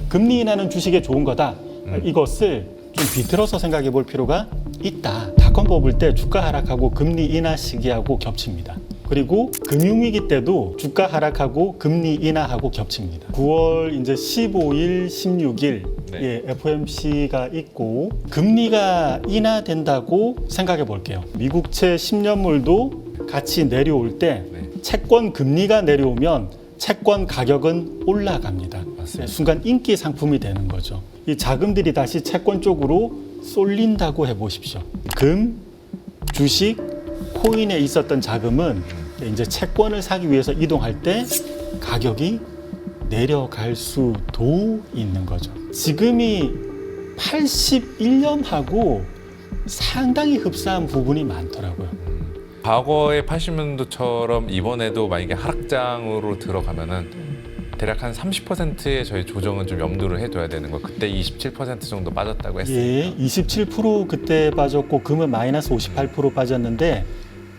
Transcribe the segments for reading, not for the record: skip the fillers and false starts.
금리 인하는 주식에 좋은 거다. 이것을 좀 비틀어서 생각해 볼 필요가 있다. 닷컴 뽑을 때 주가 하락하고 금리 인하 시기하고 겹칩니다. 그리고 금융위기 때도 주가 하락하고 금리 인하하고 겹칩니다. 9월 이제 15일, 16일 네. FOMC가 있고 금리가 인하된다고 생각해 볼게요. 미국채 10년물도 같이 내려올 때 채권 금리가 내려오면 채권 가격은 올라갑니다. 맞습니다. 순간 인기 상품이 되는 거죠. 이 자금들이 다시 채권 쪽으로 쏠린다고 해보십시오. 금, 주식, 코인에 있었던 자금은 이제 채권을 사기 위해서 이동할 때 가격이 내려갈 수도 있는 거죠. 지금이 81년하고 상당히 흡사한 부분이 많더라고요. 과거의 80년도처럼 이번에도 만약에 하락장으로 들어가면은 대략 한 30%의 저희 조정은 좀 염두를 해둬야 되는 거. 그때 27% 정도 빠졌다고 했어요. 예, 27% 그때 빠졌고 금은 마이너스 58% 빠졌는데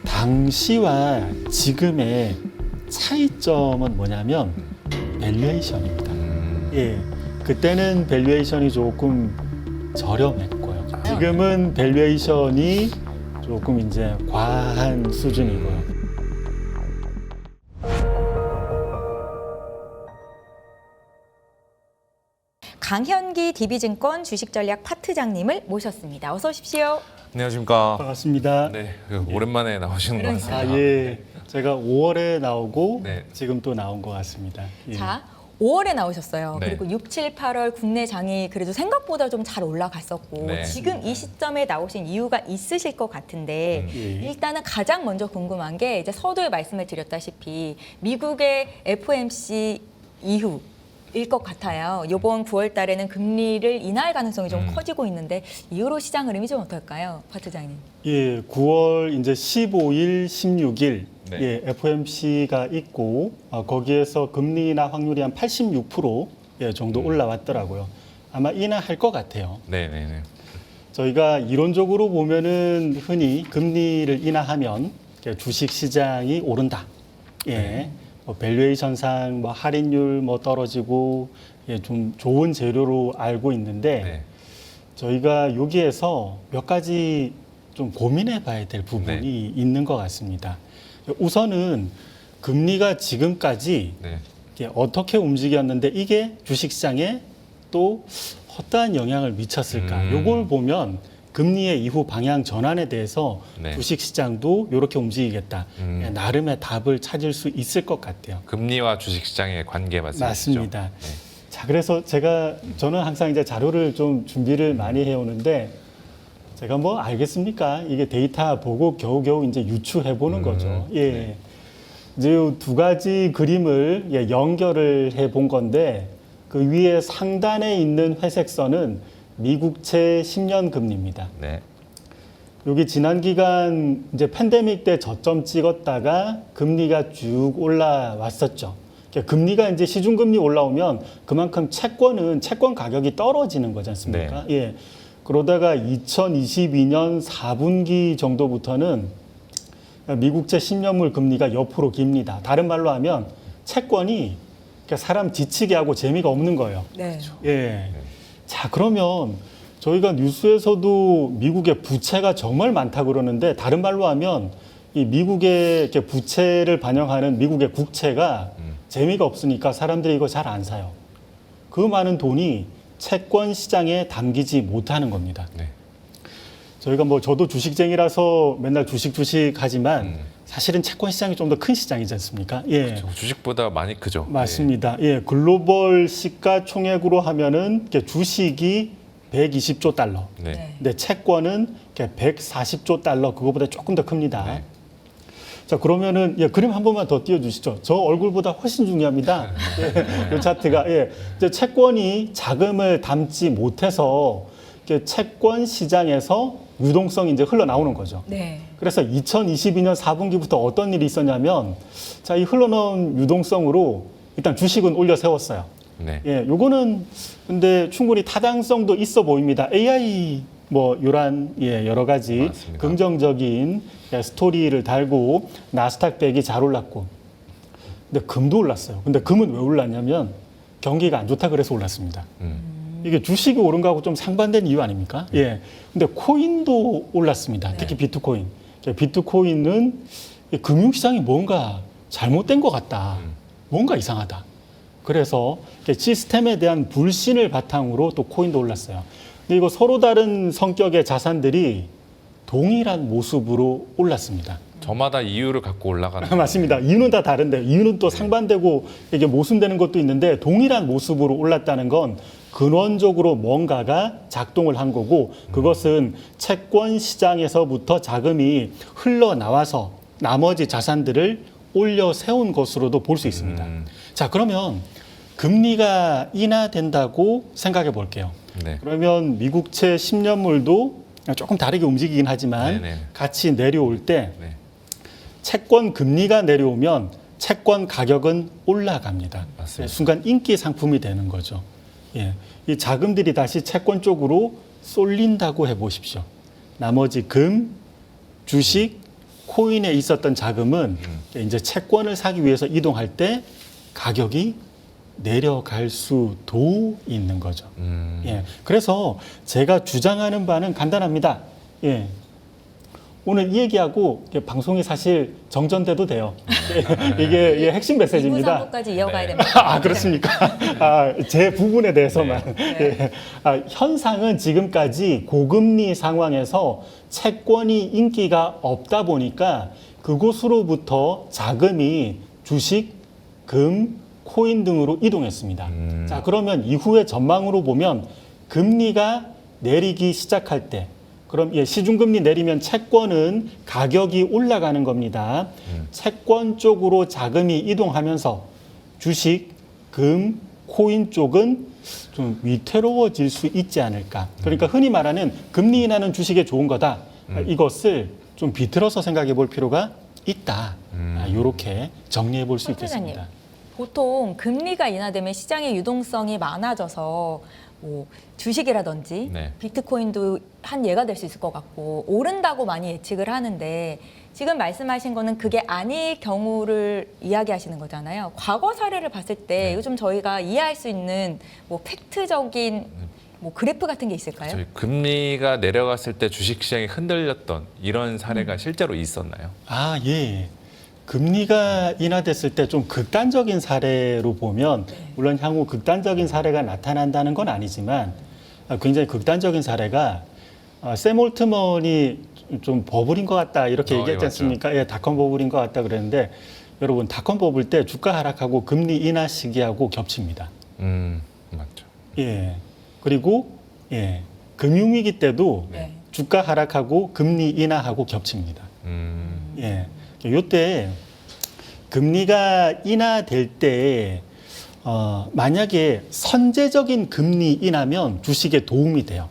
당시와 지금의 차이점은 뭐냐면 밸류에이션입니다. 예, 그때는 밸류에이션이 조금 저렴했고요. 지금은 밸류에이션이 조금 이제 과한 수준이고요. 강현기 DB증권 주식전략 파트장님을 모셨습니다. 어서 오십시오. 안녕하십니까. 반갑습니다. 네, 오랜만에 나오시는 것 같습니다. 아, 예. 제가 5월에 나오고 네. 지금 또 나온 것 같습니다. 예. 자, 5월에 나오셨어요. 네. 그리고 6, 7, 8월 국내 장이 그래도 생각보다 좀 잘 올라갔었고 네. 지금 이 시점에 나오신 이유가 있으실 것 같은데 예. 일단은 가장 먼저 궁금한 게 이제 서두에 말씀을 드렸다시피 미국의 FOMC 이후 일 것 같아요. 이번 9월 달에는 금리를 인하할 가능성이 좀 커지고 있는데 이후로 시장 흐름이 좀 어떨까요? 파트장님. 예, 9월 이제 15일, 16일 네. 예, FOMC가 있고 거기에서 금리 인하 확률이 한 86% 예, 정도 올라왔더라고요. 아마 인하할 것 같아요. 네네네. 저희가 이론적으로 보면은 흔히 금리를 인하하면 주식 시장이 오른다. 예. 뭐 밸류에이션상 뭐 할인율 뭐 떨어지고 예, 좀 좋은 재료로 알고 있는데 네. 저희가 여기에서 몇 가지 좀 고민해 봐야 될 부분이 네. 있는 것 같습니다. 우선은 금리가 지금까지 네. 이게 어떻게 움직였는데 이게 주식시장에 또 어떠한 영향을 미쳤을까? 요걸 보면 금리의 이후 방향 전환에 대해서 네. 주식시장도 이렇게 움직이겠다. 예, 나름의 답을 찾을 수 있을 것 같아요. 금리와 주식시장의 관계 말씀이시죠? 맞습니다. 네. 자, 그래서 저는 항상 이제 자료를 좀 준비를 많이 해오는데 제가 뭐 알겠습니까? 이게 데이터 보고 겨우겨우 이제 유추해 보는 거죠. 예. 네. 이제 이 두 가지 그림을 예, 연결을 해 본 건데 그 위에 상단에 있는 회색 선은 미국채 10년 금리입니다. 네. 여기 지난 기간 이제 팬데믹 때 저점 찍었다가 금리가 쭉 올라왔었죠. 그러니까 금리가 이제 시중금리 올라오면 그만큼 채권 가격이 떨어지는 거지 않습니까? 예. 그러다가 2022년 4분기 정도부터는 미국채 10년물 금리가 옆으로 깁니다. 다른 말로 하면 채권이 사람 지치게 하고 재미가 없는 거예요. 네. 예. 자, 그러면 저희가 뉴스에서도 미국의 부채가 정말 많다 그러는데 다른 말로 하면 이 미국의 이렇게 부채를 반영하는 미국의 국채가 재미가 없으니까 사람들이 이거 잘 안 사요. 그 많은 돈이 채권 시장에 담기지 못하는 겁니다. 네. 저희가 뭐 저도 주식쟁이라서 맨날 주식 하지만 사실은 채권 시장이 좀 더 큰 시장이지 않습니까? 예. 그렇죠. 주식보다 많이 크죠. 맞습니다. 예, 글로벌 시가총액으로 하면은 이렇게 주식이 120조 달러. 네. 네. 근데 채권은 140조 달러, 그거보다 조금 더 큽니다. 네. 자, 그러면은 예, 그림 한 번만 더 띄워주시죠. 저 얼굴보다 훨씬 중요합니다. 예, 이 차트가 예, 이제 채권이 자금을 담지 못해서 이렇게 채권 시장에서 유동성이 이제 흘러나오는 거죠. 네. 그래서 2022년 4분기부터 어떤 일이 있었냐면, 자, 이 흘러나온 유동성으로 일단 주식은 올려 세웠어요. 네. 예, 요거는 근데 충분히 타당성도 있어 보입니다. AI 뭐 이런 예, 여러 가지 맞습니다. 긍정적인 예, 스토리를 달고 나스닥 100이 잘 올랐고, 근데 금도 올랐어요. 근데 금은 왜 올랐냐면 경기가 안 좋다 그래서 올랐습니다. 이게 주식이 오른 거하고 좀 상반된 이유 아닙니까? 예. 근데 코인도 올랐습니다. 특히 비트코인. 비트코인은 이 금융시장이 뭔가 잘못된 것 같다. 뭔가 이상하다. 그래서 시스템에 대한 불신을 바탕으로 또 코인도 올랐어요. 근데 이거 서로 다른 성격의 자산들이 동일한 모습으로 올랐습니다. 저마다 이유를 갖고 올라가는 맞습니다. 이유는 다 다른데 이유는 또 상반되고 이게 모순되는 것도 있는데 동일한 모습으로 올랐다는 건 근원적으로 뭔가가 작동을 한 거고 그것은 채권 시장에서부터 자금이 흘러나와서 나머지 자산들을 올려 세운 것으로도 볼 수 있습니다. 자, 그러면 금리가 인하된다고 생각해 볼게요. 네. 그러면 미국채 10년물도 조금 다르게 움직이긴 하지만 네네. 같이 내려올 때 네. 채권 금리가 내려오면 채권 가격은 올라갑니다. 맞습니다. 순간 인기 상품이 되는 거죠. 예. 이 자금들이 다시 채권 쪽으로 쏠린다고 해보십시오. 나머지 금, 주식, 코인에 있었던 자금은 이제 채권을 사기 위해서 이동할 때 가격이 내려갈 수도 있는 거죠. 예. 그래서 제가 주장하는 바는 간단합니다. 예. 오늘 이 얘기하고 방송이 사실 정전돼도 돼요. 이게 핵심 메시지입니다. 2부, 3부까지 이어가야 네. 됩니다. 아, 그렇습니까? 아, 제 부분에 대해서만. 네. 예. 아, 현상은 지금까지 고금리 상황에서 채권이 인기가 없다 보니까 그곳으로부터 자금이 주식, 금, 코인 등으로 이동했습니다. 자, 그러면 이후의 전망으로 보면 금리가 내리기 시작할 때 그럼 시중금리 내리면 채권은 가격이 올라가는 겁니다. 채권 쪽으로 자금이 이동하면서 주식, 금, 코인 쪽은 좀 위태로워질 수 있지 않을까. 그러니까 흔히 말하는 금리 인하는 주식에 좋은 거다. 이것을 좀 비틀어서 생각해 볼 필요가 있다. 이렇게 정리해 볼 수 황 있겠습니다. 소장님, 보통 금리가 인하되면 시장의 유동성이 많아져서 뭐 주식이라든지 네. 비트코인도 한 예가 될 수 있을 것 같고 오른다고 많이 예측을 하는데 지금 말씀하신 거는 그게 아닐 경우를 이야기하시는 거잖아요. 과거 사례를 봤을 때 요즘 저희가 이해할 수 있는 뭐 팩트적인 뭐 그래프 같은 게 있을까요? 저희 금리가 내려갔을 때 주식시장이 흔들렸던 이런 사례가 실제로 있었나요? 아, 예. 금리가 인하됐을 때 좀 극단적인 사례로 보면 물론 향후 극단적인 사례가 나타난다는 건 아니지만 굉장히 극단적인 사례가 샘 올트먼이 좀 버블인 것 같다 이렇게 얘기했지 맞죠. 않습니까? 예, 닷컴 버블인 것 같다 그랬는데 여러분 닷컴 버블 때 주가 하락하고 금리 인하 시기하고 겹칩니다. 맞죠. 예. 그리고 금융위기 때도 네. 주가 하락하고 금리 인하하고 겹칩니다. 예. 요때 금리가 인하될 때 만약에 선제적인 금리 인하면 주식에 도움이 돼요.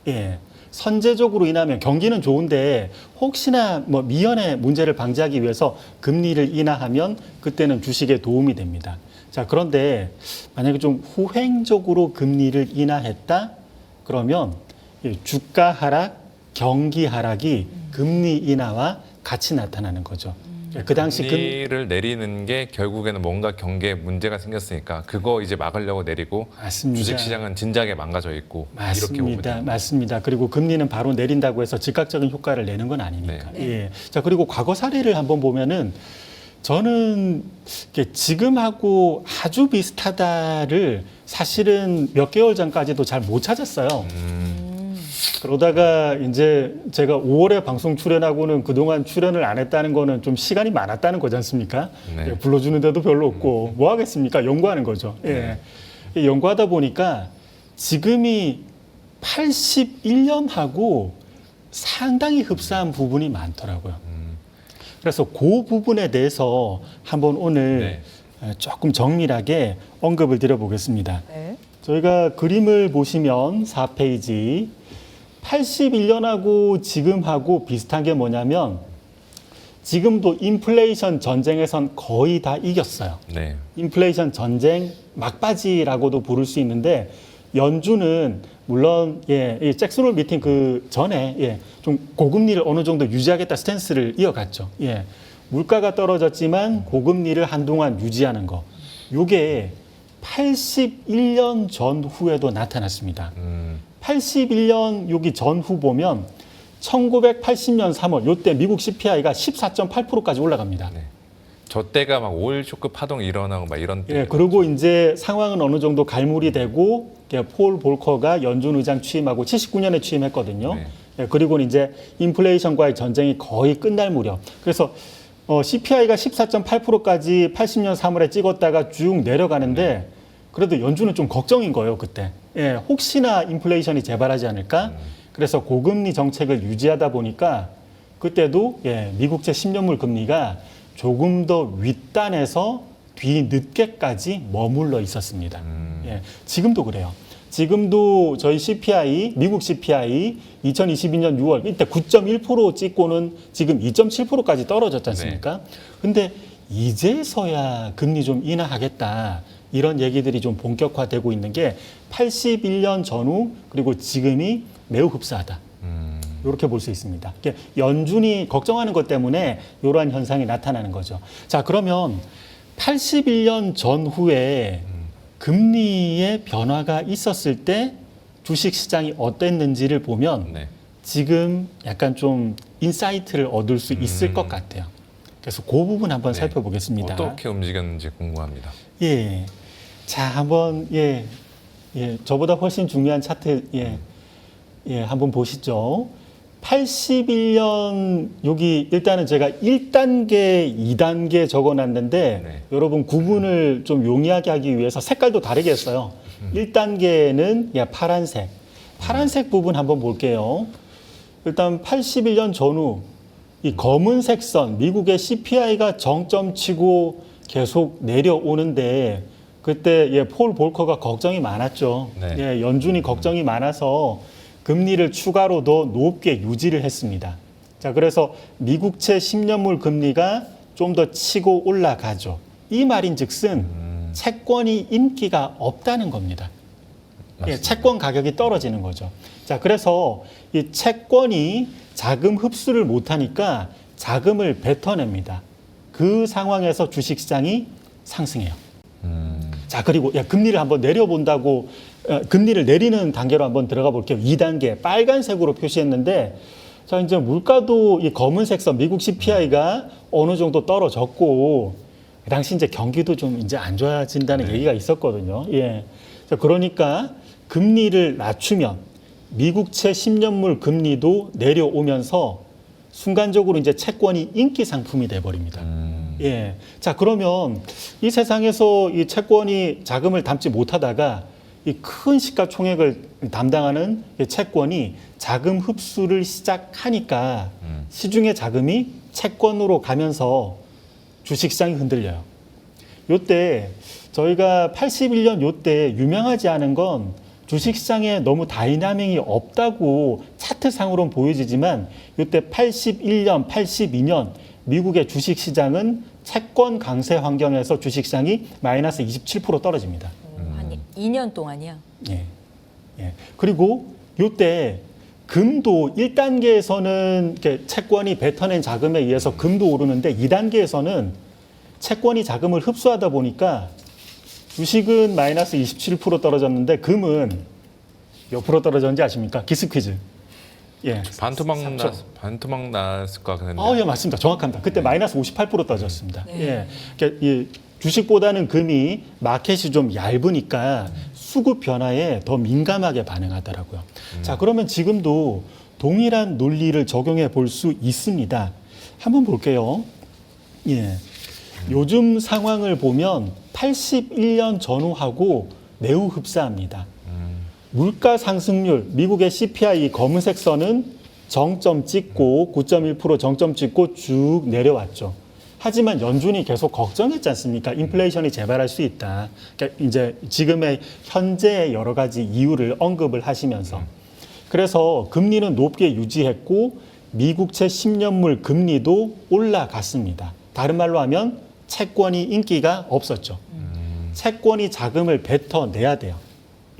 예. 선제적으로 인하면 경기는 좋은데 혹시나 뭐 미연의 문제를 방지하기 위해서 금리를 인하하면 그때는 주식에 도움이 됩니다. 자, 그런데 만약에 좀 후행적으로 금리를 인하했다 그러면 주가 하락, 경기 하락이 금리 인하와 같이 나타나는 거죠. 그 당시 금리를 내리는 게 결국에는 뭔가 경기에 문제가 생겼으니까 그거 이제 막으려고 내리고 맞습니다. 주식시장은 진작에 망가져 있고 이렇게 보면 맞습니다. 돼요. 맞습니다. 그리고 금리는 바로 내린다고 해서 즉각적인 효과를 내는 건 아니니까. 네. 예. 자, 그리고 과거 사례를 한번 보면은 저는 지금하고 아주 비슷하다를 사실은 몇 개월 전까지도 잘 못 찾았어요. 그러다가 이제 제가 5월에 방송 출연하고는 그동안 출연을 안 했다는 거는 좀 시간이 많았다는 거지 않습니까? 네. 예, 불러주는 데도 별로 없고 뭐 하겠습니까? 연구하는 거죠. 예. 연구하다 보니까 지금이 81년하고 상당히 흡사한 부분이 많더라고요. 그래서 그 부분에 대해서 한번 오늘 조금 정밀하게 언급을 드려보겠습니다. 네. 저희가 그림을 보시면 4페이지 81년하고 지금하고 비슷한 게 뭐냐면 지금도 인플레이션 전쟁에선 거의 다 이겼어요. 네. 인플레이션 전쟁 막바지라고도 부를 수 있는데 연준은 물론 이 잭슨홀 미팅 그 전에 좀 고금리를 어느 정도 유지하겠다 스탠스를 이어갔죠. 물가가 떨어졌지만 고금리를 한동안 유지하는 거. 요게 81년 전후에도 나타났습니다. 81년 여기 전후 보면 1980년 3월 요때 미국 CPI가 14.8%까지 올라갑니다. 네. 저 때가 막 오일 쇼크 파동 일어나고 막 이런 때. 예, 그리고 이제 상황은 어느 정도 갈무리 되고 폴 볼커가 연준 의장 취임하고 79년에 취임했거든요. 네. 예, 그리고 이제 인플레이션과의 전쟁이 거의 끝날 무렵. 그래서 CPI가 14.8%까지 80년 3월에 찍었다가 쭉 내려가는데 그래도 연준은 좀 걱정인 거예요, 그때. 예, 혹시나 인플레이션이 재발하지 않을까? 그래서 고금리 정책을 유지하다 보니까 그때도 미국채 10년물 금리가 조금 더 윗단에서 뒤늦게까지 머물러 있었습니다. 예, 지금도 그래요. 지금도 저희 CPI, 미국 CPI 2022년 6월 이때 9.1% 찍고는 지금 2.7%까지 떨어졌지 않습니까? 근데 이제서야 금리 좀 인하하겠다. 이런 얘기들이 좀 본격화되고 있는 게 81년 전후 그리고 지금이 매우 흡사하다. 이렇게 볼 수 있습니다. 연준이 걱정하는 것 때문에 이러한 현상이 나타나는 거죠. 자, 그러면 81년 전후에 금리의 변화가 있었을 때 주식시장이 어땠는지를 보면 네. 지금 약간 좀 인사이트를 얻을 수 있을 것 같아요. 그래서 그 부분 한번 네. 살펴보겠습니다. 어떻게 움직였는지 궁금합니다. 예. 자, 한번 저보다 훨씬 중요한 차트 한번 보시죠. 81년 여기 일단은 제가 1단계, 2단계 적어놨는데 네. 여러분 구분을 좀 용이하게 하기 위해서 색깔도 다르게 했어요. 1단계는 파란색 부분 한번 볼게요. 일단 81년 전후 이 검은색 선 미국의 CPI가 정점 치고 계속 내려오는데 그때 폴 볼커가 걱정이 많았죠. 네. 연준이 걱정이 많아서 금리를 추가로 더 높게 유지를 했습니다. 자, 그래서 미국채 10년물 금리가 좀 더 치고 올라가죠. 이 말인즉슨 채권이 인기가 없다는 겁니다. 채권 가격이 떨어지는 거죠. 자, 그래서 이 채권이 자금 흡수를 못하니까 자금을 뱉어냅니다. 그 상황에서 주식시장이 상승해요. 자, 그리고 금리를 한번 내려본다고 금리를 내리는 단계로 한번 들어가 볼게요. 2단계 빨간색으로 표시했는데 자, 이제 물가도 이 검은색 선 미국 CPI가 어느 정도 떨어졌고 그 당시 이제 경기도 좀 이제 안 좋아진다는 얘기가 있었거든요. 예. 자, 그러니까 금리를 낮추면 미국채 10년물 금리도 내려오면서 순간적으로 이제 채권이 인기 상품이 돼 버립니다. 예. 자, 그러면 이 세상에서 이 채권이 자금을 담지 못하다가 이 큰 시가총액을 담당하는 이 채권이 자금 흡수를 시작하니까 시중의 자금이 채권으로 가면서 주식시장이 흔들려요. 요때 저희가 81년 요때 유명하지 않은 건 주식시장에 너무 다이나믹이 없다고 차트상으로는 보여지지만 이때 81년, 82년 미국의 주식시장은 채권 강세 환경에서 주식시장이 마이너스 27% 떨어집니다. 한 2년 동안이요? 예. 예. 그리고 이때 금도 1단계에서는 이렇게 채권이 뱉어낸 자금에 의해서 금도 오르는데 2단계에서는 채권이 자금을 흡수하다 보니까 주식은 마이너스 27% 떨어졌는데 금은 몇 프로 떨어졌는지 아십니까? 기스 퀴즈. 예. 반토막 났을 것 같은데. 예, 맞습니다. 정확합니다. 그때 마이너스 58% 떨어졌습니다. 예. 그러니까 이 주식보다는 금이 마켓이 좀 얇으니까 수급 변화에 더 민감하게 반응하더라고요. 자, 그러면 지금도 동일한 논리를 적용해 볼 수 있습니다. 한번 볼게요. 예. 요즘 상황을 보면 81년 전후하고 매우 흡사합니다. 물가 상승률, 미국의 CPI 검은색 선은 정점 찍고 9.1% 정점 찍고 쭉 내려왔죠. 하지만 연준이 계속 걱정했지 않습니까? 인플레이션이 재발할 수 있다. 그러니까 이제 지금의 현재의 여러 가지 이유를 언급을 하시면서 그래서 금리는 높게 유지했고 미국채 10년물 금리도 올라갔습니다. 다른 말로 하면 채권이 인기가 없었죠. 채권이 자금을 뱉어내야 돼요.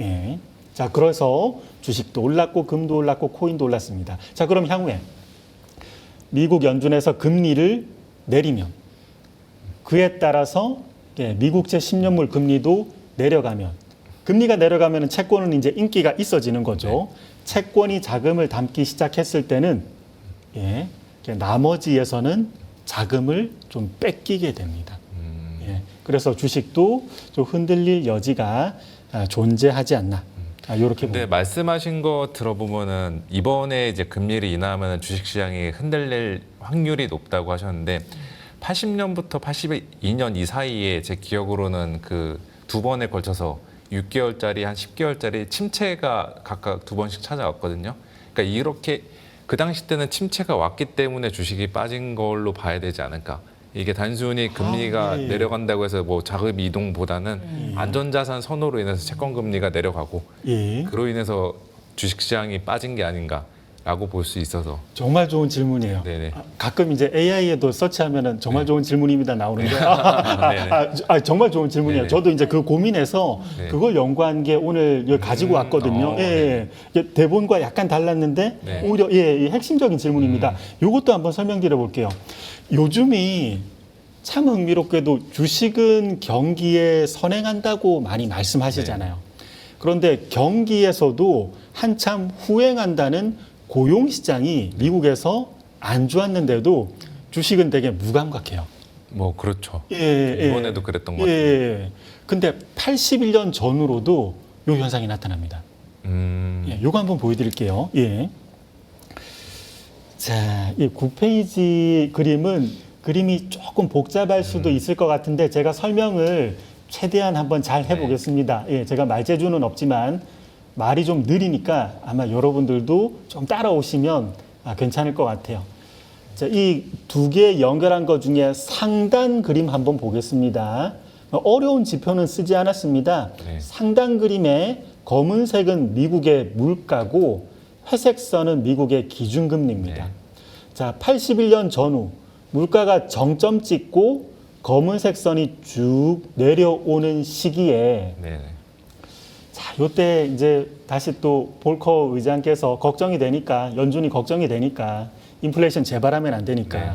예. 자, 그래서 주식도 올랐고 금도 올랐고 코인도 올랐습니다. 자, 그럼 향후에 미국 연준에서 금리를 내리면 그에 따라서 미국채 10년물 금리도 내려가면 금리가 내려가면 채권은 이제 인기가 있어지는 거죠. 채권이 자금을 담기 시작했을 때는 예, 나머지에서는 자금을 좀 뺏기게 됩니다. 예, 그래서 주식도 좀 흔들릴 여지가 존재하지 않나. 이렇게 근데 말씀하신 거 들어보면은 이번에 이제 금리를 인하하면 주식시장이 흔들릴 확률이 높다고 하셨는데 80년부터 82년 이 사이에 제 기억으로는 그 두 번에 걸쳐서 6개월짜리 한 10개월짜리 침체가 각각 두 번씩 찾아왔거든요. 그러니까 이렇게 그 당시 때는 침체가 왔기 때문에 주식이 빠진 걸로 봐야 되지 않을까. 이게 단순히 금리가 예. 내려간다고 해서 뭐 자금 이동보다는 안전자산 선호로 인해서 채권 금리가 내려가고 예. 그로 인해서 주식시장이 빠진 게 아닌가라고 볼 수 있어서 정말 좋은 질문이에요. 네네. 가끔 이제 AI에도 서치하면은 정말 좋은 질문입니다 나오는데 네네. 정말 좋은 질문이에요. 네네. 저도 이제 그 고민해서 네. 그걸 연구한 게 오늘 여기 가지고 왔거든요. 예, 이게 대본과 약간 달랐는데 네. 오히려 예, 핵심적인 질문입니다. 이것도 한번 설명드려 볼게요. 요즘이 참 흥미롭게도 주식은 경기에 선행한다고 많이 말씀하시잖아요. 그런데 경기에서도 한참 후행한다는 고용시장이 미국에서 안 좋았는데도 주식은 되게 무감각해요. 뭐 그렇죠. 예, 이번에도 그랬던 것 예. 근데 81년 전후로도 요 현상이 나타납니다. 예, 요거 한번 보여드릴게요. 예. 자, 이 9페이지 그림이 조금 복잡할 수도 있을 것 같은데 제가 설명을 최대한 한번 잘 해보겠습니다. 예, 제가 말재주는 없지만 말이 좀 느리니까 아마 여러분들도 좀 따라오시면 괜찮을 것 같아요. 자, 이 두 개 연결한 것 중에 상단 그림 한번 보겠습니다. 어려운 지표는 쓰지 않았습니다. 네. 상단 그림의 검은색은 미국의 물가고 회색 선은 미국의 기준금리입니다. 네. 자, 81년 전후 물가가 정점 찍고 검은색 선이 쭉 내려오는 시기에 네네. 자, 요때 이제 다시 또 볼커 의장께서 걱정이 되니까 연준이 걱정이 되니까 인플레이션 재발하면 안 되니까 네.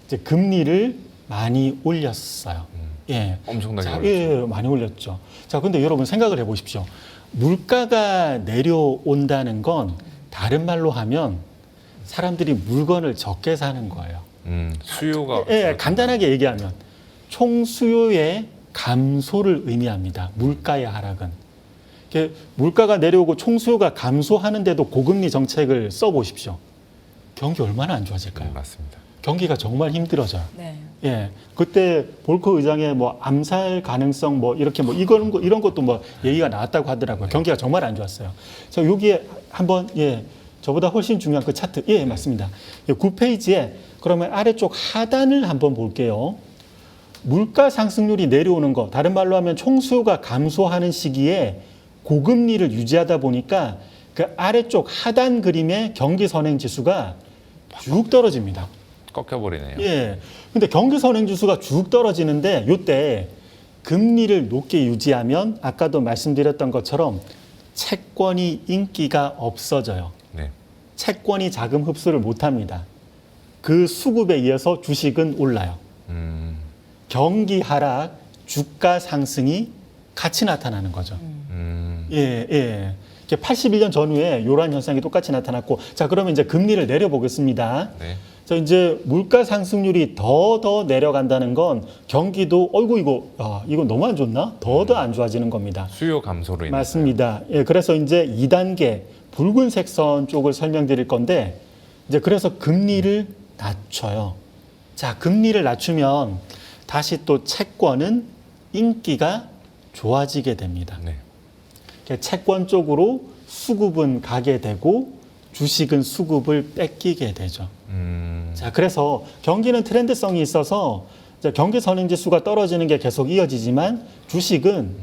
이제 금리를 많이 올렸어요. 예. 엄청나게 자, 올렸죠. 예, 많이 올렸죠. 자, 근데 여러분 생각을 해보십시오. 물가가 내려온다는 건 다른 말로 하면 사람들이 물건을 적게 사는 거예요. 수요가 예, 간단하게 얘기하면 총 수요의 감소를 의미합니다. 물가의 하락은. 이렇게 물가가 내려오고 총 수요가 감소하는데도 고금리 정책을 써보십시오. 경기 얼마나 안 좋아질까요? 맞습니다. 경기가 정말 힘들어져요. 네. 예, 그때 볼커 의장의 뭐 암살 가능성 뭐 이렇게 뭐 이런 것도 뭐 얘기가 나왔다고 하더라고요. 경기가 정말 안 좋았어요. 자, 여기에 한번 저보다 훨씬 중요한 그 차트. 예, 맞습니다. 9페이지에 그러면 아래쪽 하단을 한번 볼게요. 물가 상승률이 내려오는 거, 다른 말로 하면 총수요가 감소하는 시기에 고금리를 유지하다 보니까 그 아래쪽 하단 그림의 경기 선행 지수가 쭉 떨어집니다. 꺾여버리네요. 예. 근데 경기 선행 지수가 쭉 떨어지는데 요때 금리를 높게 유지하면 아까도 말씀드렸던 것처럼 채권이 인기가 없어져요. 네. 채권이 자금 흡수를 못 합니다. 그 수급에 의해서 주식은 올라요. 경기 하락, 주가 상승이 같이 나타나는 거죠. 예, 예. 81년 전후에 이러한 현상이 똑같이 나타났고, 자, 그러면 이제 금리를 내려보겠습니다. 네. 자, 이제 물가 상승률이 더 내려간다는 건 경기도, 이거 너무 안 좋나? 더 안 좋아지는 겁니다. 수요 감소로 인해서. 맞습니다. 예, 그래서 이제 2단계 붉은색 선 쪽을 설명드릴 건데, 이제 그래서 금리를 낮춰요. 자, 금리를 낮추면 다시 또 채권은 인기가 좋아지게 됩니다. 네. 채권 쪽으로 수급은 가게 되고 주식은 수급을 뺏기게 되죠. 자, 그래서 경기는 트렌드성이 있어서 이제 경기 선행지수가 떨어지는 게 계속 이어지지만 주식은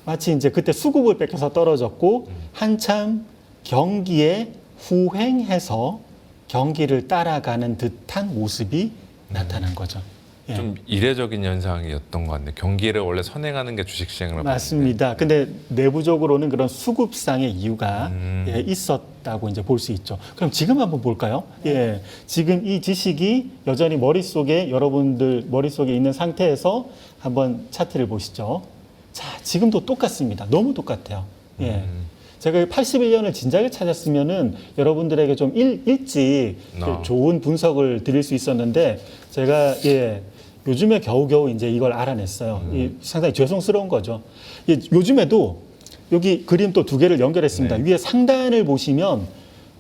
마치 이제 그때 수급을 뺏겨서 떨어졌고 한참 경기에 후행해서 경기를 따라가는 듯한 모습이 나타난 거죠. 예. 좀 이례적인 현상이었던 것 같네요. 경기를 원래 선행하는 게 주식시장으로 맞습니다. 근데 내부적으로는 그런 수급상의 이유가 있었다고 이제 볼 수 있죠. 그럼 지금 한번 볼까요? 예. 지금 이 지식이 여전히 여러분들 머릿속에 있는 상태에서 한번 차트를 보시죠. 자, 지금도 똑같습니다. 너무 똑같아요. 예. 제가 81년을 진작에 찾았으면은 여러분들에게 좀 일찍 좋은 분석을 드릴 수 있었는데 제가 요즘에 겨우겨우 이제 이걸 알아냈어요. 상당히 죄송스러운 거죠. 요즘에도 여기 그림 또 2개를 연결했습니다. 네. 위에 상단을 보시면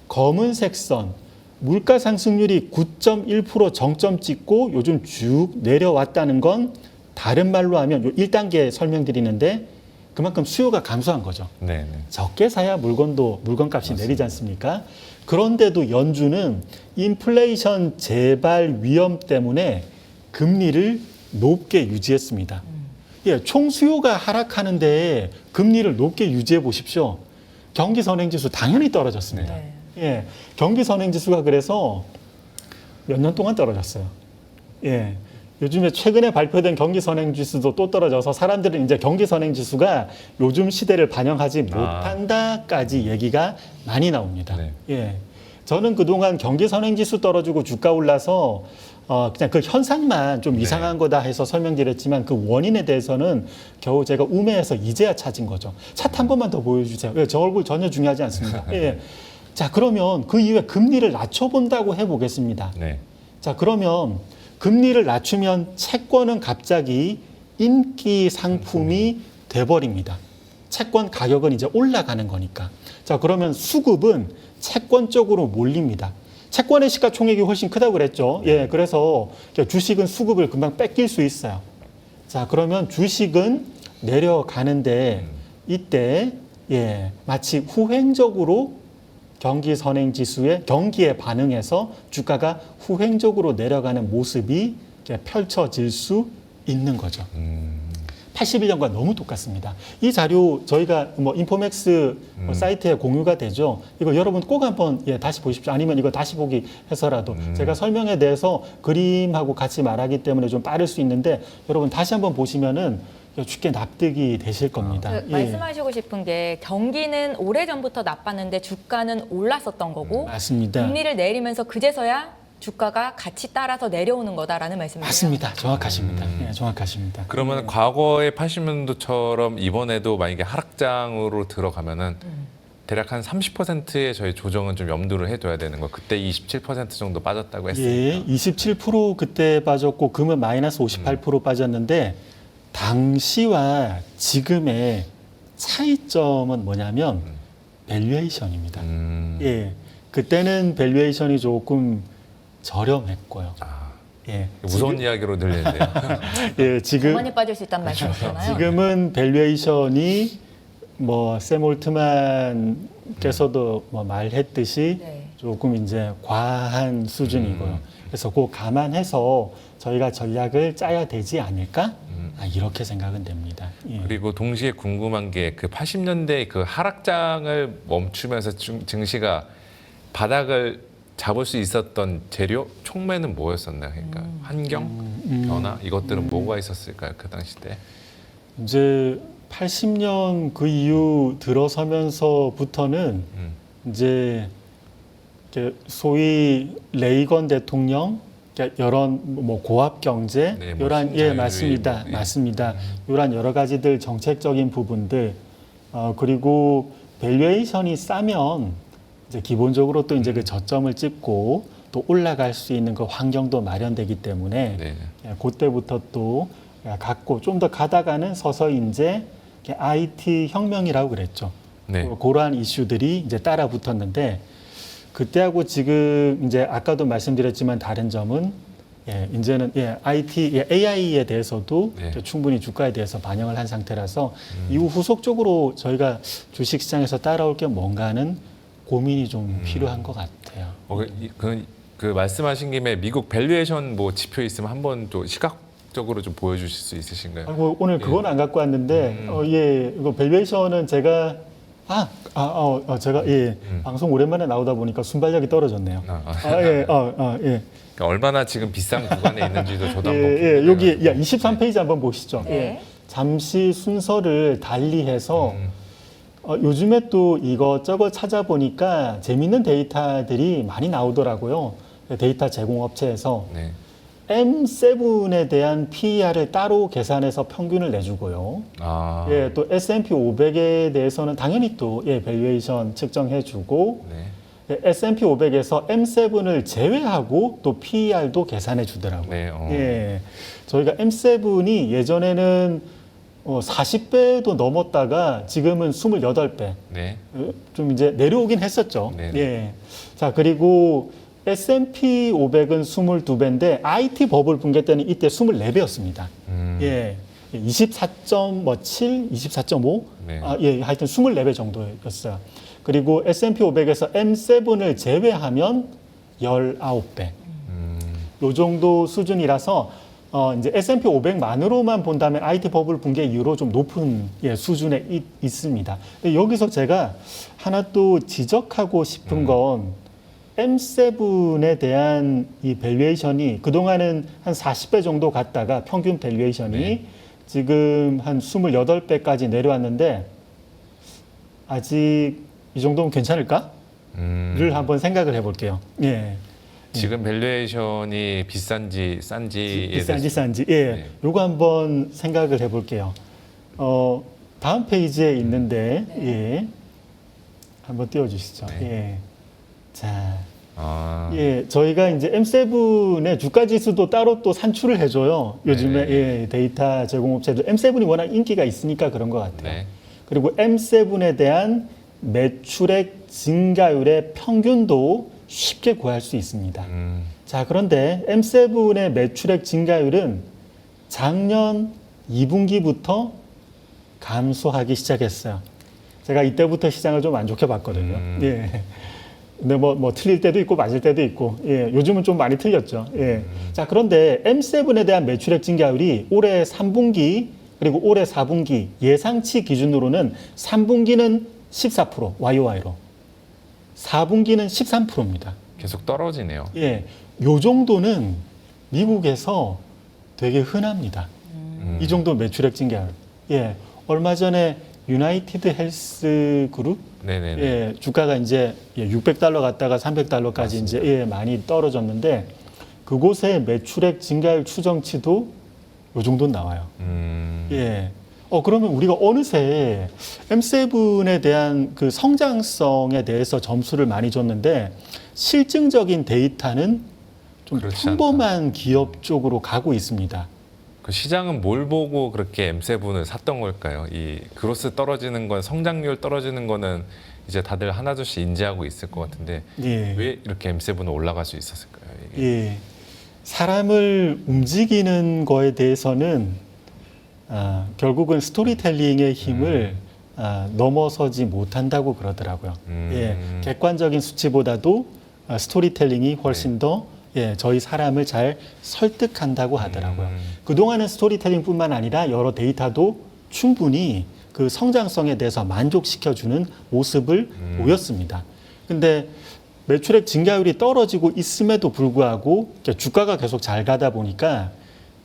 검은색 선 물가 상승률이 9.1% 정점 찍고 요즘 쭉 내려왔다는 건 다른 말로 하면 요 1단계 설명드리는데 그만큼 수요가 감소한 거죠. 네. 적게 사야 물건값이 내리지 않습니까? 그런데도 연준은 인플레이션 재발 위험 때문에 금리를 높게 유지했습니다. 총 수요가 하락하는데 금리를 높게 유지해 보십시오. 경기 선행지수 당연히 떨어졌습니다. 네. 경기 선행지수가 그래서 몇 년 동안 떨어졌어요. 요즘에 최근에 발표된 경기 선행지수도 또 떨어져서 사람들은 이제 경기 선행지수가 요즘 시대를 반영하지 못한다까지 얘기가 많이 나옵니다. 저는 그동안 경기 선행지수 떨어지고 주가 올라서 그냥 그 현상만 좀 이상한 거다 해서 설명드렸지만 그 원인에 대해서는 겨우 제가 우매해서 이제야 찾은 거죠. 차트 한 번만 더 보여주세요. 저 얼굴 전혀 중요하지 않습니다. 자, 그러면 그 이후에 금리를 낮춰본다고 해보겠습니다. 자, 그러면 금리를 낮추면 채권은 갑자기 인기 상품이 돼버립니다. 채권 가격은 이제 올라가는 거니까. 자, 그러면 수급은 채권 쪽으로 몰립니다. 채권의 시가총액이 훨씬 크다고 그랬죠. 그래서 주식은 수급을 금방 뺏길 수 있어요. 자, 그러면 주식은 내려가는데 이때 마치 후행적으로 경기 선행지수의 경기에 반응해서 주가가 후행적으로 내려가는 모습이 펼쳐질 수 있는 거죠. 81년과 너무 똑같습니다. 이 자료 저희가 인포맥스 사이트에 공유가 되죠. 이거 여러분 꼭 한번 다시 보십시오. 아니면 이거 다시 보기 해서라도 제가 설명에 대해서 그림하고 같이 말하기 때문에 좀 빠를 수 있는데 여러분 다시 한번 보시면은 쉽게 납득이 되실 겁니다. 말씀하시고 싶은 게 경기는 오래전부터 나빴는데 주가는 올랐었던 거고 맞습니다. 금리를 내리면서 그제서야 주가가 같이 따라서 내려오는 거다라는 말씀이세요? 맞습니다. 정확하십니다. 정확하십니다. 그러면 과거의 80년도처럼 이번에도 만약에 하락장으로 들어가면은 대략 한 30%의 저희 조정은 좀 염두를 해둬야 되는 거. 그때 27% 정도 빠졌다고 했으니까. 27% 그때 빠졌고 금은 마이너스 58% 빠졌는데 당시와 지금의 차이점은 뭐냐면 밸류에이션입니다. 그때는 밸류에이션이 조금 저렴했고요. 무서운 이야기로 들리는데요. 지금 많이 빠질 수 있다는 말씀이잖아요. 지금은 밸류에이션이 샘 올트만께서도 말했듯이 조금 이제 과한 수준이고요. 그래서 그거 감안해서 저희가 전략을 짜야 되지 않을까? 이렇게 생각은 됩니다. 그리고 동시에 궁금한 게 그 80년대 그 하락장을 멈추면서 증시가 바닥을 잡을 수 있었던 재료 촉매는 뭐였었나요? 그러니까 환경, 변화 이것들은 뭐가 있었을까요? 그 당시 때? 이제 80년 그 이후 들어서면서부터는 이제 소위 레이건 대통령 이런 고압 경제 이런 맞습니다. 맞습니다. 이런 여러 가지들 정책적인 부분들 그리고 밸류에이션이 싸면 이제 기본적으로 또 이제 그 저점을 찍고 또 올라갈 수 있는 그 환경도 마련되기 때문에 그때부터 또 갖고 좀 더 가다가는 서서히 이제 IT 혁명이라고 그랬죠. 그러한 이슈들이 이제 따라 붙었는데 그때하고 지금 이제 아까도 말씀드렸지만 다른 점은 이제는 IT, AI에 대해서도 충분히 주가에 대해서 반영을 한 상태라서 이후 후속적으로 저희가 주식시장에서 따라올 게 뭔가는 고민이 좀 필요한 것 같아요. 그 말씀하신 김에 미국 밸류에이션 지표 있으면 한번 또 시각적으로 좀 보여주실 수 있으신가요? 오늘 그건 안 갖고 왔는데 이거 밸류에이션은 제가 제가 방송 오랜만에 나오다 보니까 순발력이 떨어졌네요. 그러니까 얼마나 지금 비싼 구간에 있는지도 저도 한번 여기 23페이지 한번 보시죠. 잠시 순서를 달리해서 요즘에 또 이것저것 찾아보니까 재밌는 데이터들이 많이 나오더라고요. 데이터 제공업체에서 M7에 대한 PER을 따로 계산해서 평균을 내주고요. 아, 예, 또 S&P 500에 대해서는 당연히 또 예, 밸류에이션 측정해주고 네. 예, S&P 500에서 M7을 제외하고 또 PER도 계산해 주더라고요. 네, 예, 저희가 M7이 예전에는 40배도 넘었다가 지금은 28배. 네. 좀 이제 내려오긴 했었죠. 네. 예. 자, 그리고 S&P 500은 22배인데 IT 버블 붕괴 때는 이때 24배였습니다. 예. 24.7, 24.5? 네. 예, 하여튼 24배 정도였어요. 그리고 S&P 500에서 M7을 제외하면 19배. 요 정도 수준이라서 이제 S&P 500만으로만 본다면 IT 버블 붕괴 이후로 좀 높은 예, 수준에 있습니다. 근데 여기서 제가 하나 또 지적하고 싶은 건 M7에 대한 이 밸류에이션이 그동안은 한 40배 정도 갔다가 평균 밸류에이션이 네. 지금 한 28배까지 내려왔는데 아직 이 정도면 괜찮을까? 를 한번 생각을 해볼게요. 예. 지금 밸류에이션이 비싼지 싼지에 비싼지 대해서- 싼지. 예. 네. 요거 한번 생각을 해볼게요. 다음 페이지에 있는데, 예. 한번 띄워주시죠. 네. 예. 자. 아, 예, 저희가 이제 M7의 주가 지수도 따로 또 산출을 해줘요. 요즘에 네. 예, 데이터 제공업체들 M7이 워낙 인기가 있으니까 그런 것 같아요. 네. 그리고 M7에 대한 매출액 증가율의 평균도 쉽게 구할 수 있습니다. 자, 그런데 M7의 매출액 증가율은 작년 2분기부터 감소하기 시작했어요. 제가 이때부터 시장을 좀 안 좋게 봤거든요. 예. 근데 뭐 틀릴 때도 있고 맞을 때도 있고, 예, 요즘은 좀 많이 틀렸죠. 예. 자, 그런데 M7에 대한 매출액 증가율이 올해 3분기 그리고 올해 4분기 예상치 기준으로는 3분기는 14% YOY로, 4분기는 13%입니다. 계속 떨어지네요. 예, 요 정도는 미국에서 되게 흔합니다. 이 정도 매출액 증가율. 예, 얼마 전에 유나이티드 헬스 그룹 네네네. 예, 주가가 이제 600달러 갔다가 300달러까지 이제 예, 많이 떨어졌는데 그곳의 매출액 증가율 추정치도 요 정도는 나와요. 예. 그러면 우리가 어느새 M7에 대한 그 성장성에 대해서 점수를 많이 줬는데 실증적인 데이터는 좀 그렇지 평범한 기업 쪽으로 가고 있습니다. 그 시장은 뭘 보고 그렇게 M7을 샀던 걸까요? 이 그로스 떨어지는 건 성장률 떨어지는 거는 이제 다들 하나둘씩 인지하고 있을 것 같은데 예. 왜 이렇게 M7은 올라갈 수 있었을까요? 이게? 예. 사람을 움직이는 거에 대해서는 결국은 스토리텔링의 힘을 넘어서지 못한다고 그러더라고요. 예, 객관적인 수치보다도 스토리텔링이 훨씬 더 예, 저희 사람을 잘 설득한다고 하더라고요. 그동안은 스토리텔링뿐만 아니라 여러 데이터도 충분히 그 성장성에 대해서 만족시켜주는 모습을 보였습니다. 근데 매출액 증가율이 떨어지고 있음에도 불구하고 주가가 계속 잘 가다 보니까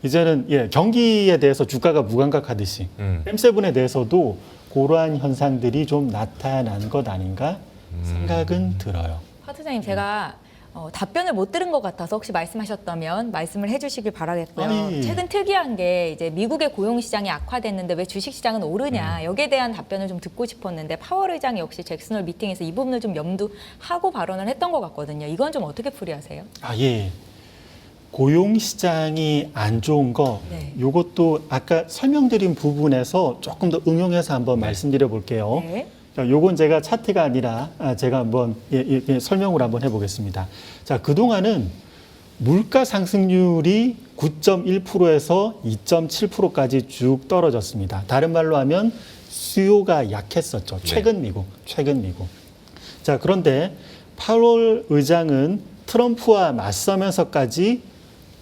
이제는 예, 경기에 대해서 주가가 무감각하듯이 M7에 대해서도 그러한 현상들이 좀 나타난 것 아닌가 생각은 들어요. 화 투자님 제가 답변을 못 들은 것 같아서 혹시 말씀하셨다면 말씀을 해주시길 바라겠고요. 아니. 최근 특이한 게 이제 미국의 고용 시장이 악화됐는데 왜 주식 시장은 오르냐 여기에 대한 답변을 좀 듣고 싶었는데 파월 의장이 역시 잭슨홀 미팅에서 이 부분을 좀 염두하고 발언을 했던 것 같거든요. 이건 좀 어떻게 풀이하세요? 예. 고용 시장이 안 좋은 거, 네. 요것도 아까 설명드린 부분에서 조금 더 응용해서 한번 말씀드려 볼게요. 네. 자, 요건 제가 차트가 아니라 제가 한번 설명을 한번 해보겠습니다. 자, 그동안은 물가 상승률이 9.1%에서 2.7%까지 쭉 떨어졌습니다. 다른 말로 하면 수요가 약했었죠. 최근 미국. 자, 그런데 파월 의장은 트럼프와 맞서면서까지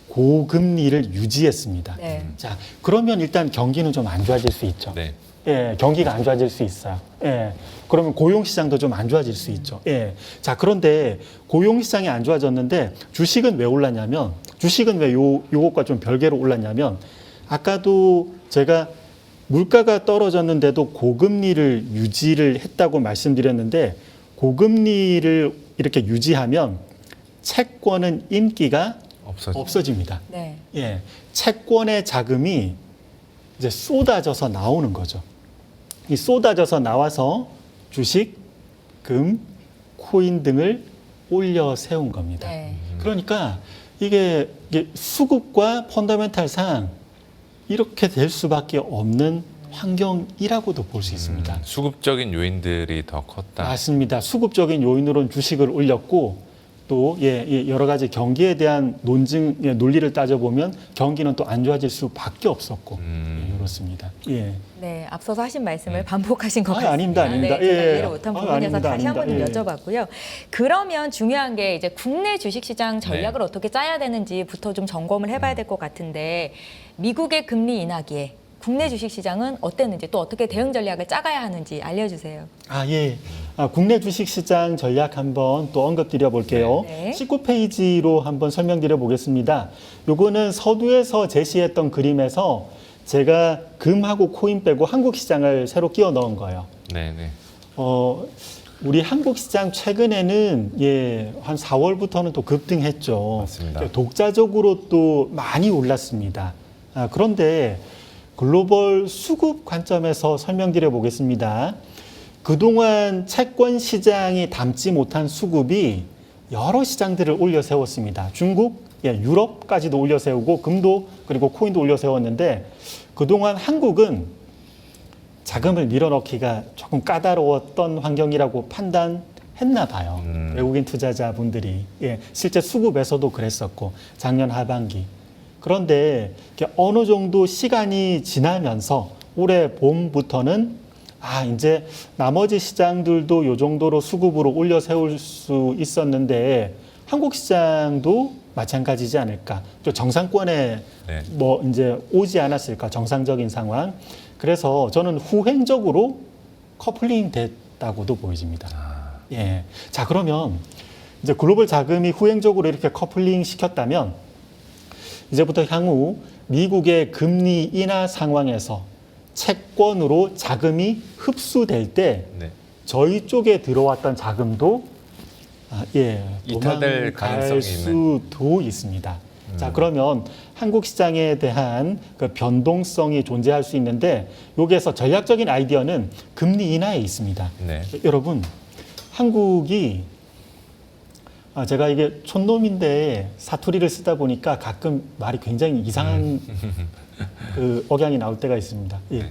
고금리를 유지했습니다. 네. 자, 그러면 일단 경기는 좀 안 좋아질 수 있죠. 네. 예, 경기가 안 좋아질 수 있어요. 예, 그러면 고용 시장도 좀 안 좋아질 수 있죠. 예, 자, 그런데 고용 시장이 안 좋아졌는데 주식은 왜 올랐냐면, 주식은 왜 요것과 좀 별개로 올랐냐면, 아까도 제가 물가가 떨어졌는데도 고금리를 유지를 했다고 말씀드렸는데, 고금리를 이렇게 유지하면 채권은 인기가 없어집니다. 네. 예, 채권의 자금이 이제 쏟아져서 나오는 거죠. 이 쏟아져서 나와서 주식, 금, 코인 등을 올려 세운 겁니다. 네. 그러니까 이게 수급과 펀더멘탈상 이렇게 될 수밖에 없는 환경이라고도 볼 수 있습니다. 수급적인 요인들이 더 컸다. 맞습니다. 수급적인 요인으로는 주식을 올렸고 또 여러 가지 경기에 대한 논리를 따져보면 경기는 또 안 좋아질 수밖에 없었고 그렇습니다. 예. 네, 앞서서 하신 말씀을 반복하신 것 같습니다. 아닙니다, 아닙니다. 네, 제가 예. 이해를 못한 부분이어서 아닙니다, 다시 한번 좀 아닙니다. 여쭤봤고요. 그러면 중요한 게 이제 국내 주식시장 전략을 네. 어떻게 짜야 되는지부터 좀 점검을 해봐야 될 것 같은데 미국의 금리 인하기에 국내 주식시장은 어땠는지 또 어떻게 대응 전략을 짜가야 하는지 알려주세요. 예. 국내 주식시장 전략 한번 또 언급드려 볼게요. 네. 19페이지로 한번 설명드려 보겠습니다. 요거는 서두에서 제시했던 그림에서 제가 금하고 코인 빼고 한국 시장을 새로 끼워 넣은 거예요. 네네. 우리 한국 시장 최근에는 한 4월부터는 또 급등했죠. 맞습니다. 독자적으로 또 많이 올랐습니다. 그런데 글로벌 수급 관점에서 설명드려 보겠습니다. 그동안 채권 시장이 담지 못한 수급이 여러 시장들을 올려 세웠습니다. 중국, 유럽까지도 올려 세우고 금도 그리고 코인도 올려 세웠는데 그동안 한국은 자금을 밀어넣기가 조금 까다로웠던 환경이라고 판단했나 봐요. 외국인 투자자분들이. 실제 수급에서도 그랬었고 작년 하반기. 그런데 어느 정도 시간이 지나면서 올해 봄부터는 이제 나머지 시장들도 요 정도로 수급으로 올려 세울 수 있었는데 한국 시장도 마찬가지지 않을까. 또 정상권에 네. 이제 오지 않았을까. 정상적인 상황. 그래서 저는 후행적으로 커플링 됐다고도 보여집니다. 예. 자, 그러면 이제 글로벌 자금이 후행적으로 이렇게 커플링 시켰다면 이제부터 향후 미국의 금리 인하 상황에서 채권으로 자금이 흡수될 때 네. 저희 쪽에 들어왔던 자금도 이탈될 가능성이 수도 있습니다. 자, 그러면 한국 시장에 대한 그 변동성이 존재할 수 있는데 여기에서 전략적인 아이디어는 금리 인하에 있습니다. 네. 여러분, 한국이 제가 이게 촌놈인데 사투리를 쓰다 보니까 가끔 말이 굉장히 이상한 그 억양이 나올 때가 있습니다. 예.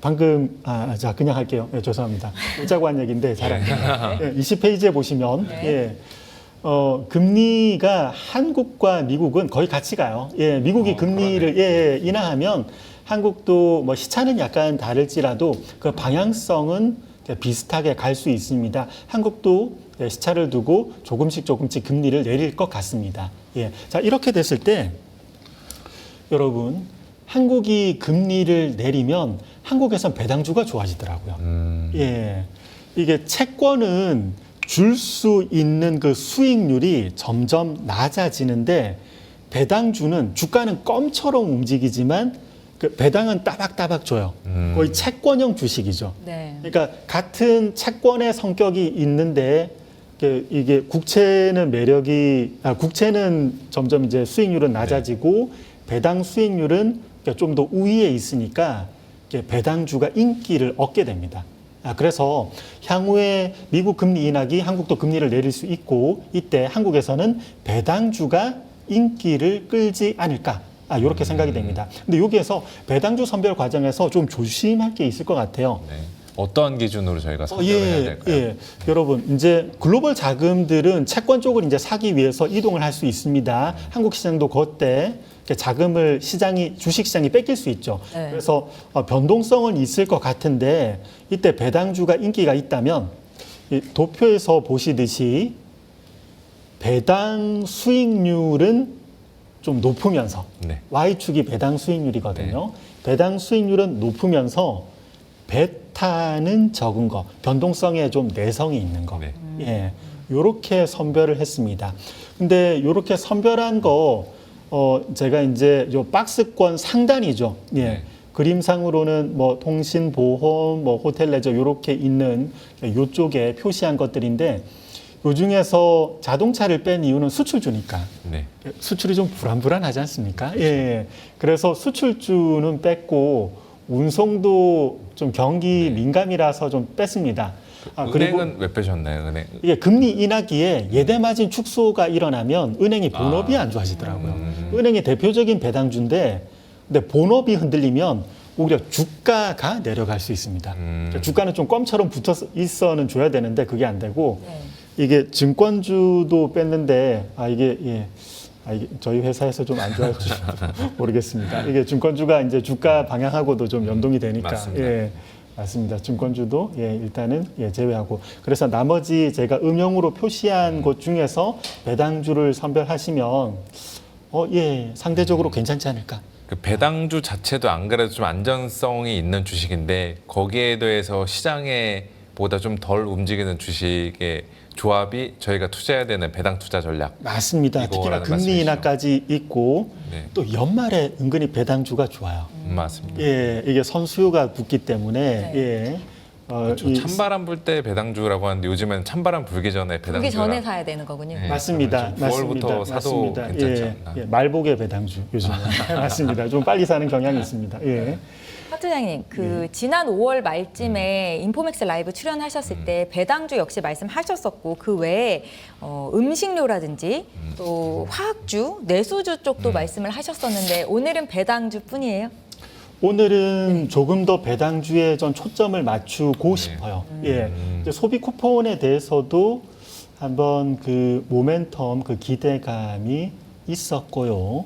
방금 자 그냥 할게요. 죄송합니다. 짜고 한 얘기인데 잘 안 돼요. 20페이지에 보시면 금리가 한국과 미국은 거의 같이 가요. 미국이 금리를 인하하면 한국도 뭐 시차는 약간 다를지라도 그 방향성은 비슷하게 갈 수 있습니다. 한국도 시차를 두고 조금씩 금리를 내릴 것 같습니다. 자, 이렇게 됐을 때 여러분 한국이 금리를 내리면 한국에선 배당주가 좋아지더라고요. 이게 채권은 줄 수 있는 그 수익률이 점점 낮아지는데 배당주는 주가는 껌처럼 움직이지만 그 배당은 따박따박 줘요. 거의 채권형 주식이죠. 네. 그러니까 같은 채권의 성격이 있는데 이게 국채는 국채는 점점 이제 수익률은 낮아지고 배당 수익률은 좀 더 우위에 있으니까 배당주가 인기를 얻게 됩니다. 그래서 향후에 미국 금리 인하기, 한국도 금리를 내릴 수 있고 이때 한국에서는 배당주가 인기를 끌지 않을까. 이렇게 생각이 됩니다. 근데 여기에서 배당주 선별 과정에서 좀 조심할 게 있을 것 같아요. 네. 어떠한 기준으로 저희가 선별을 해야 될까요? 여러분, 이제 글로벌 자금들은 채권 쪽을 이제 사기 위해서 이동을 할 수 있습니다. 한국 시장도 그때 자금을 주식 시장이 뺏길 수 있죠. 네. 그래서 변동성은 있을 것 같은데 이때 배당주가 인기가 있다면 이 도표에서 보시듯이 배당 수익률은 좀 높으면서 네. Y축이 배당 수익률이거든요. 배당 수익률은 높으면서 베타는 적은 거, 변동성에 좀 내성이 있는 거. 네. 요렇게 선별을 했습니다. 근데 요렇게 선별한 거 제가 이제 요 박스권 상단이죠. 네. 그림상으로는 뭐 통신, 보험, 뭐 호텔 레저 요렇게 있는 요쪽에 표시한 것들인데 요 중에서 자동차를 뺀 이유는 수출주니까. 네. 수출이 좀 불안불안하지 않습니까? 예. 그래서 수출주는 뺐고 운송도 좀 경기 민감이라서 좀 뺐습니다. 그리고 은행은 왜 빼셨나요? 은행. 이게 금리 인하기에 예대마진 축소가 일어나면 은행이 본업이 안 좋아지더라고요. 은행이 대표적인 배당주인데 근데 본업이 흔들리면 오히려 주가가 내려갈 수 있습니다. 그러니까 주가는 좀 껌처럼 붙어 있어는 줘야 되는데 그게 안 되고 네. 이게 증권주도 뺐는데 이게 저희 회사에서 좀 안 좋아할지 모르겠습니다. 이게 증권주가 이제 주가 방향하고도 좀 연동이 되니까 맞습니다. 예. 맞습니다. 증권주도 일단은 제외하고 그래서 나머지 제가 음영으로 표시한 곳 중에서 배당주를 선별하시면 상대적으로 괜찮지 않을까. 그 배당주 자체도 안 그래도 좀 안전성이 있는 주식인데 거기에 대해서 시장에 보다 좀 덜 움직이는 주식의 조합이 저희가 투자해야 되는 배당 투자 전략. 맞습니다. 특히나 이거라는 금리 말씀이시죠? 인하까지 있고 네. 또 연말에 은근히 배당주가 좋아요. 맞습니다. 이게 선수요가 붙기 때문에 네. 저 찬바람 불 때 배당주라고 하는데 요즘엔 찬바람 불기 전에 배당주. 불기 전에 사야 되는 거군요. 네. 맞습니다. 그러면 좀 9월부터 사도 괜찮지 않나. 말복의 배당주 요즘 맞습니다. 좀 빨리 사는 경향이 있습니다. 파트장님, 지난 5월 말쯤에 인포맥스 라이브 출연하셨을 때 배당주 역시 말씀하셨었고 그 외에 음식료라든지 또 화학주, 내수주 쪽도 말씀을 하셨었는데 오늘은 배당주뿐이에요? 오늘은 조금 더 배당주에 좀 초점을 맞추고 싶어요. 이제 소비 쿠폰에 대해서도 한번 그 모멘텀, 그 기대감이 있었고요.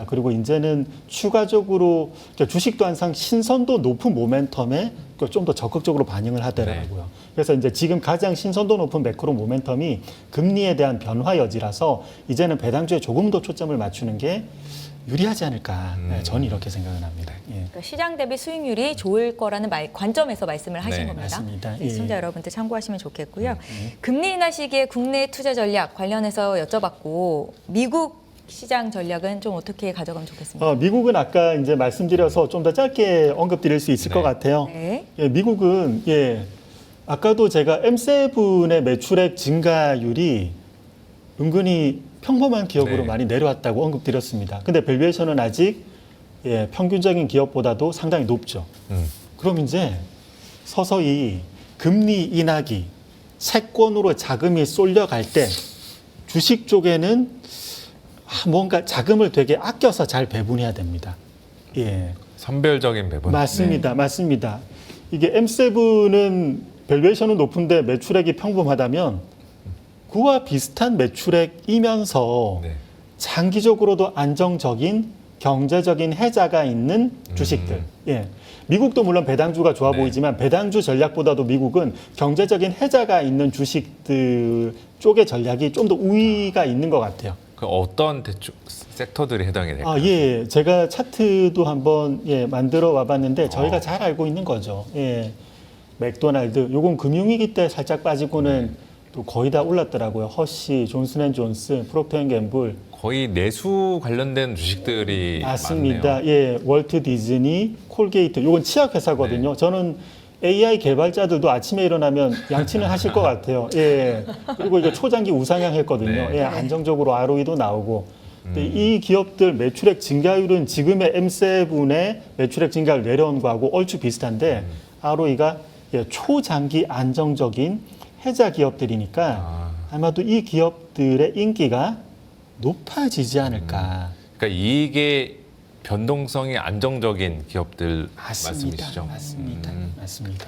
그리고 이제는 추가적으로 주식도 항상 신선도 높은 모멘텀에 좀 더 적극적으로 반응을 하더라고요. 그래서 이제 지금 가장 신선도 높은 매크로 모멘텀이 금리에 대한 변화 여지라서 이제는 배당주에 조금 더 초점을 맞추는 게 유리하지 않을까. 저는 이렇게 생각을 합니다. 그러니까 시장 대비 수익률이 좋을 거라는 관점에서 말씀을 하신 네, 겁니다. 맞습니다. 시청자 여러분들 참고하시면 좋겠고요. 금리 인하 시기에 국내 투자 전략 관련해서 여쭤봤고 미국 시장 전략은 좀 어떻게 가져가면 좋겠습니까? 미국은 아까 이제 말씀드려서 좀 더 짧게 언급드릴 수 있을 것 같아요. 네. 미국은 아까도 제가 M7의 매출액 증가율이 은근히 평범한 기업으로 네. 많이 내려왔다고 언급드렸습니다. 근데 밸류에이션은 아직 평균적인 기업보다도 상당히 높죠. 그럼 이제 서서히 금리 인하기, 채권으로 자금이 쏠려갈 때 주식 쪽에는 뭔가 자금을 되게 아껴서 잘 배분해야 됩니다. 선별적인 배분. 맞습니다. 맞습니다. 이게 M7은 밸류에이션은 높은데 매출액이 평범하다면 그와 비슷한 매출액이면서 네. 장기적으로도 안정적인 경제적인 해자가 있는 주식들. 미국도 물론 배당주가 좋아 네. 보이지만 배당주 전략보다도 미국은 경제적인 해자가 있는 주식들 쪽의 전략이 좀 더 우위가 있는 것 같아요. 그 어떤 대충 섹터들이 해당이 될까요? 제가 차트도 한번 만들어 와봤는데 저희가 잘 알고 있는 거죠. 맥도날드, 요건 금융위기 때 살짝 빠지고는 또 거의 다 올랐더라고요. 허쉬, 존슨앤존슨, 프록터앤갬블. 거의 내수 관련된 주식들이 맞습니다. 많네요. 월트 디즈니, 콜게이트. 요건 치약 회사거든요. 저는 AI 개발자들도 아침에 일어나면 양치는 하실 것 같아요. 그리고 이거 초장기 우상향 했거든요. 네. 안정적으로 ROE도 나오고. 근데 이 기업들 매출액 증가율은 지금의 M7의 매출액 증가율 내려온 거하고 얼추 비슷한데 ROE가 초장기 안정적인 해자 기업들이니까 아마도 이 기업들의 인기가 높아지지 않을까. 그러니까 이게 변동성이 안정적인 기업들 맞습니다. 말씀이시죠? 맞습니다.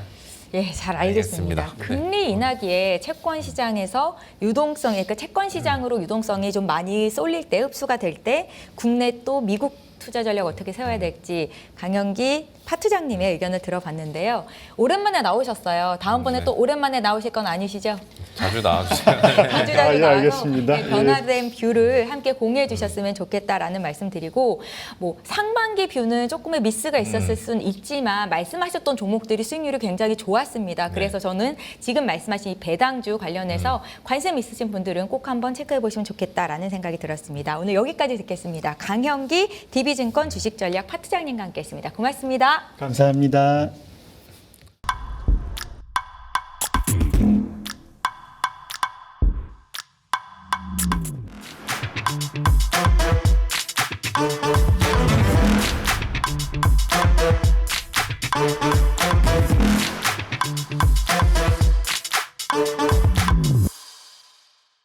잘 알겠습니다. 알겠습니다. 금리 인하기에 채권 시장에서 유동성이, 그러니까 채권 시장으로 유동성이 좀 많이 쏠릴 때, 흡수가 될 때 국내 또 미국 투자 전략 어떻게 세워야 될지 강영기 파트장님의 의견을 들어봤는데요. 오랜만에 나오셨어요. 다음번에 또 오랜만에 나오실 건 아니시죠? 자주 나와주세요. 자주 나와서 알겠습니다. 변화된 뷰를 함께 공유해 주셨으면 좋겠다라는 말씀 드리고 상반기 뷰는 조금의 미스가 있었을 수는 있지만 말씀하셨던 종목들이 수익률이 굉장히 좋았습니다. 그래서 저는 지금 말씀하신 이 배당주 관련해서 관심 있으신 분들은 꼭 한번 체크해 보시면 좋겠다라는 생각이 들었습니다. 오늘 여기까지 듣겠습니다. 강형기 DB증권 주식전략 파트장님과 함께했습니다. 고맙습니다. 감사합니다.